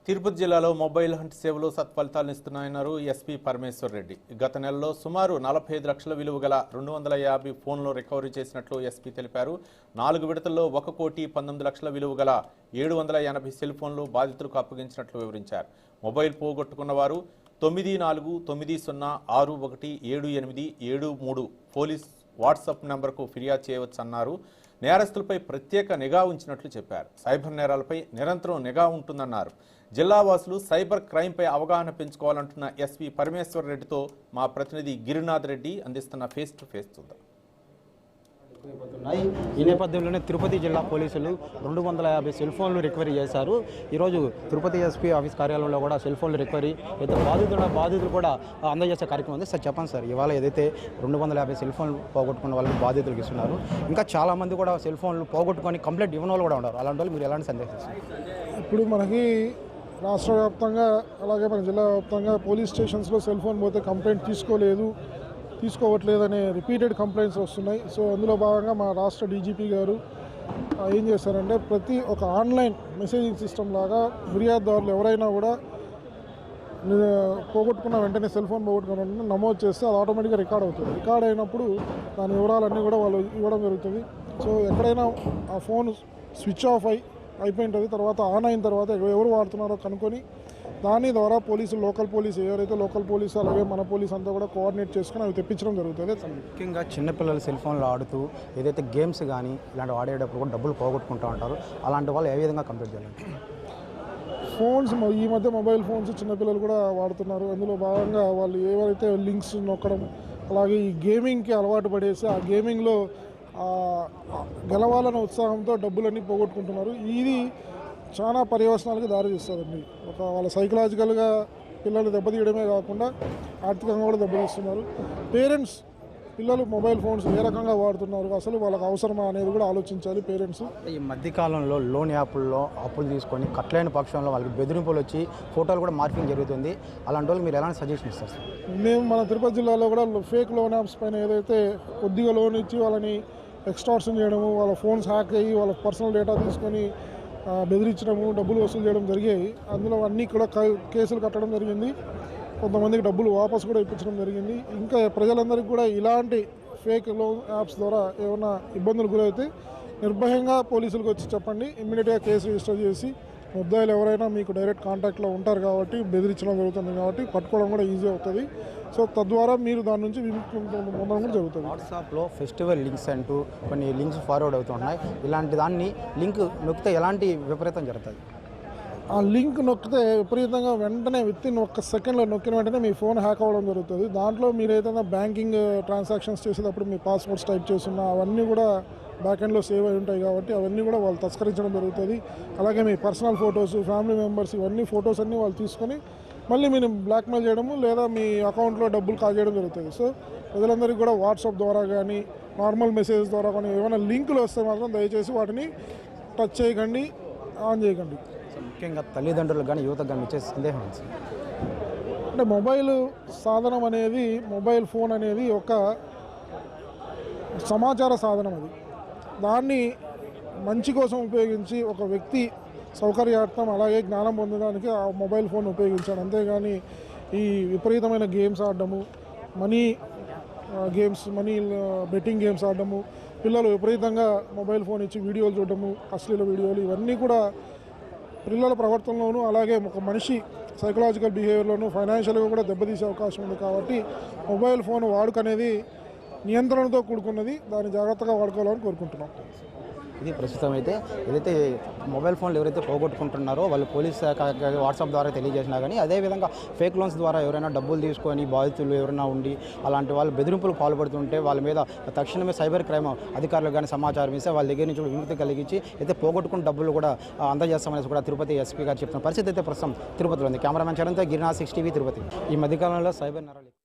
తిరుపతి జిల్లాలో mobile hunt సేవలు సత్ఫలితాలను ఇస్తున్నాయన్నారు SP Parameshwar Reddy. గత నెలలో సుమారు 45 లక్షల విలువ గల 250 ఫోన్లు రికవరీ చేసినట్లు ఎస్పీ తెలిపారు. 4 విడతల్లో 1,19 లక్షల విలువ గల 780 సెల్ ఫోన్లు బాధితులకు అప్పగించినట్లు వివరించారు. మొబైల్ పోగొట్టుకున్న వారు 9490617873 పోలీస్ వాట్సాప్ నెంబర్కు ఫిర్యాదు చేయవచ్చన్నారు. నేరస్తులపై ప్రత్యేక నిఘా ఉంచినట్లు చెప్పారు. సైబర్ నేరాలపై నిరంతరం నిఘా ఉంటుందన్నారు. జిల్లా వాసులు సైబర్ క్రైమ్పై అవగాహన పెంచుకోవాలంటున్న ఎస్పీ పరమేశ్వర్ రెడ్డితో మా ప్రతినిధి గిరినాథ్ రెడ్డి అందిస్తున్న ఫేస్ టు ఫేస్ చూద్దాం. ఈ నేపథ్యంలోనే తిరుపతి జిల్లా పోలీసులు 250 సెల్ ఫోన్లు రికవరీ చేశారు. ఈరోజు తిరుపతి ఎస్పీ ఆఫీస్ కార్యాలయంలో కూడా సెల్ ఫోన్లు రికవరీ అయితే బాధితులు కూడా అందజేసే కార్యక్రమం ఉంది. సార్ చెప్పండి సార్, ఇవాళ ఏదైతే 250 సెల్ ఫోన్లు పోగొట్టుకున్న వాళ్ళకి బాధితులకు ఇస్తున్నారు, ఇంకా చాలామంది కూడా సెల్ ఫోన్లు పోగొట్టుకొని కంప్లైంట్ ఇవ్వని వాళ్ళు కూడా ఉన్నారు. అలాంటి వాళ్ళు మీరు ఎలాంటి సందేశం? ఇప్పుడు మనకి రాష్ట్ర వ్యాప్తంగా అలాగే మన జిల్లా వ్యాప్తంగా పోలీస్ స్టేషన్స్లో సెల్ ఫోన్ పోతే కంప్లైంట్ తీసుకోవట్లేదనే రిపీటెడ్ కంప్లైంట్స్ వస్తున్నాయి. సో అందులో భాగంగా మా రాష్ట్ర డీజీపీ గారు ఏం చేశారంటే ప్రతి ఒక ఆన్లైన్ మెసేజింగ్ సిస్టమ్ లాగా ఫిర్యాదుదారులు ఎవరైనా కూడా పోగొట్టుకున్న వెంటనే సెల్ ఫోన్ పోగొట్టుకున్న వెంటనే నమోదు చేస్తే అది ఆటోమేటిక్గా రికార్డ్ అవుతుంది. రికార్డ్ అయినప్పుడు దాని వివరాలన్నీ కూడా వాళ్ళు ఇవ్వడం జరుగుతుంది. సో ఎక్కడైనా ఆ ఫోన్ స్విచ్ ఆఫ్ అయిపోయింటుంది, తర్వాత ఆన్ అయిన తర్వాత ఎవరు వాడుతున్నారో కనుక్కొని దాని ద్వారా పోలీసులు లోకల్ పోలీసు ఎవరైతే లోకల్ పోలీసు అలాగే మన పోలీసు అంతా కూడా కోఆర్డినేట్ చేసుకుని అవి తెప్పించడం జరుగుతుంది. ముఖ్యంగా చిన్నపిల్లలు సెల్ ఫోన్లో ఆడుతూ ఏదైతే గేమ్స్ కానీ ఇలాంటివి ఆడేటప్పుడు కూడా డబ్బులు పోగొట్టుకుంటూ ఉంటారు. అలాంటి వాళ్ళు ఏ విధంగా కంప్లీట్ చేయాలి? ఫోన్స్ ఈ మధ్య మొబైల్ ఫోన్స్ చిన్నపిల్లలు కూడా వాడుతున్నారు. అందులో భాగంగా వాళ్ళు ఏవైతే లింక్స్ నొక్కడం అలాగే ఈ గేమింగ్కి అలవాటు పడేసి ఆ గేమింగ్లో గెలవాలన్న ఉత్సాహంతో డబ్బులన్నీ పోగొట్టుకుంటున్నారు. ఇది చాలా పర్యవసనాలకు దారితీస్తుందండి. వాళ్ళ సైకలాజికల్గా పిల్లలు దెబ్బతీయడమే కాకుండా ఆర్థికంగా కూడా దెబ్బతీస్తున్నారు. పేరెంట్స్ పిల్లలు మొబైల్ ఫోన్స్ ఏ రకంగా వాడుతున్నారు, అసలు వాళ్ళకి అవసరమా అనేది కూడా ఆలోచించాలి పేరెంట్స్. ఈ మధ్యకాలంలో లోన్ యాప్ల్లో అప్పులు తీసుకొని కట్టలేని పక్షంలో వాళ్ళకి బెదిరింపులు వచ్చి ఫోటోలు కూడా మార్పింగ్ జరుగుతుంది. అలాంటి వాళ్ళు మీరు ఎలాంటి సజెషన్ ఇస్తారు సార్? మేము మన తిరుపతి జిల్లాలో కూడా ఫేక్ లోన్ యాప్స్ పైన ఏదైతే కొద్దిగా లోన్ ఇచ్చి వాళ్ళని ఎక్స్టార్షన్ చేయడము, వాళ్ళ ఫోన్స్ హ్యాక్ అయ్యి వాళ్ళ పర్సనల్ డేటా తీసుకొని బెదిరించడము, డబ్బులు వసూలు చేయడం జరిగాయి. అందులో అన్నీ కూడా కేసులు కట్టడం జరిగింది. కొంతమందికి డబ్బులు వాపసు కూడా ఇప్పించడం జరిగింది. ఇంకా ప్రజలందరికీ కూడా ఇలాంటి ఫేక్ లోన్ యాప్స్ ద్వారా ఏమైనా ఇబ్బందులు గురైతే నిర్భయంగా పోలీసులకు వచ్చి చెప్పండి. ఇమ్మీడియట్గా కేసు రిజిస్టర్ చేసి ముద్దాయిలు ఎవరైనా మీకు డైరెక్ట్ కాంటాక్ట్లో ఉంటారు కాబట్టి బెదిరించడం జరుగుతుంది కాబట్టి పట్టుకోవడం కూడా ఈజీ అవుతుంది. సో తద్వారా మీరు దాని నుంచి విముక్తి పొందడం కూడా జరుగుతుంది. వాట్సాప్లో ఫెస్టివల్ లింక్స్ అంటూ కొన్ని లింక్స్ ఫార్వర్డ్ అవుతున్నాయి. ఇలాంటి దాన్ని లింక్ నొక్కితే ఎలాంటి విపరీతం జరుగుతుంది? ఆ లింక్ నొక్కితే విపరీతంగా వెంటనే వితిన్ 1 సెకండ్లో నొక్కిన వెంటనే మీ ఫోన్ హ్యాక్ అవ్వడం జరుగుతుంది. దాంట్లో మీరు ఏదైనా బ్యాంకింగ్ ట్రాన్సాక్షన్స్ చేసేటప్పుడు మీ పాస్వర్డ్స్ టైప్ చేస్తున్నా అవన్నీ కూడా బ్యాక్ ఎండ్లో సేవ్ అయి ఉంటాయి కాబట్టి అవన్నీ కూడా వాళ్ళు తస్కరించడం జరుగుతుంది. అలాగే మీ పర్సనల్ ఫొటోస్, ఫ్యామిలీ మెంబర్స్ ఇవన్నీ ఫొటోస్ అన్నీ వాళ్ళు తీసుకొని మళ్ళీ మీరు బ్లాక్మెయిల్ చేయడము లేదా మీ అకౌంట్లో డబ్బులు కాజేయడం జరుగుతుంది. సో ప్రజలందరికీ కూడా వాట్సాప్ ద్వారా కానీ నార్మల్ మెసేజ్ ద్వారా కానీ ఏమైనా లింకులు వస్తే మాత్రం దయచేసి వాటిని టచ్ చేయకండి, ఆన్ చేయకండి. ముఖ్యంగా తల్లిదండ్రులు కానీ యువతకు కానీ ఇచ్చే సందేహం అంటే మొబైల్ సాధనం అనేది మొబైల్ ఫోన్ అనేది ఒక సమాచార సాధనం. అది దాన్ని మంచి కోసం ఉపయోగించి ఒక వ్యక్తి సౌకర్యార్థం అలాగే జ్ఞానం పొందడానికి ఆ మొబైల్ ఫోన్ ఉపయోగించాడు. అంతేగాని ఈ విపరీతమైన గేమ్స్ ఆడడము, మనీ బెట్టింగ్ గేమ్స్ ఆడడము, పిల్లలు విపరీతంగా మొబైల్ ఫోన్ ఇచ్చి వీడియోలు చూడడము, అశ్లీల వీడియోలు ఇవన్నీ కూడా పిల్లల ప్రవర్తనలోనూ అలాగే ఒక మనిషి సైకలాజికల్ బిహేవియర్లోనూ ఫైనాన్షియల్గా కూడా దెబ్బతీసే అవకాశం ఉంది. కాబట్టి మొబైల్ ఫోన్ వాడుక అనేది నియంత్రణతో కూడుకున్నది. దాన్ని జాగ్రత్తగా వాడుకోవాలని కోరుకుంటున్నాం. ఇది ప్రస్తుతం అయితే ఏదైతే మొబైల్ ఫోన్లు ఎవరైతే పోగొట్టుకుంటున్నారో వాళ్ళు పోలీస్ శాఖ వాట్సాప్ ద్వారా తెలియజేసినా కానీ అదేవిధంగా ఫేక్ లోన్స్ ద్వారా ఎవరైనా డబ్బులు తీసుకొని బాధితులు ఎవరైనా ఉండి అలాంటి వాళ్ళు బెదిరింపులకు పాల్పడుతుంటే వాళ్ళ మీద తక్షణమే సైబర్ క్రైమ్ అధికారులు కానీ సమాచారం ఇస్తే వాళ్ళ దగ్గర నుంచి విముక్తి కలిగించి అయితే పోగొట్టుకున్న డబ్బులు కూడా అందజేస్తామనేసి కూడా తిరుపతి ఎస్పీ గారు చెప్తున్న పరిస్థితి అయితే ప్రస్తుతం తిరుపతిలో ఉంది. Cameraman చరణ్తో Girinath 6 TV Tirupati. ఈ మధ్యకాలంలో సైబర్ నేరాలు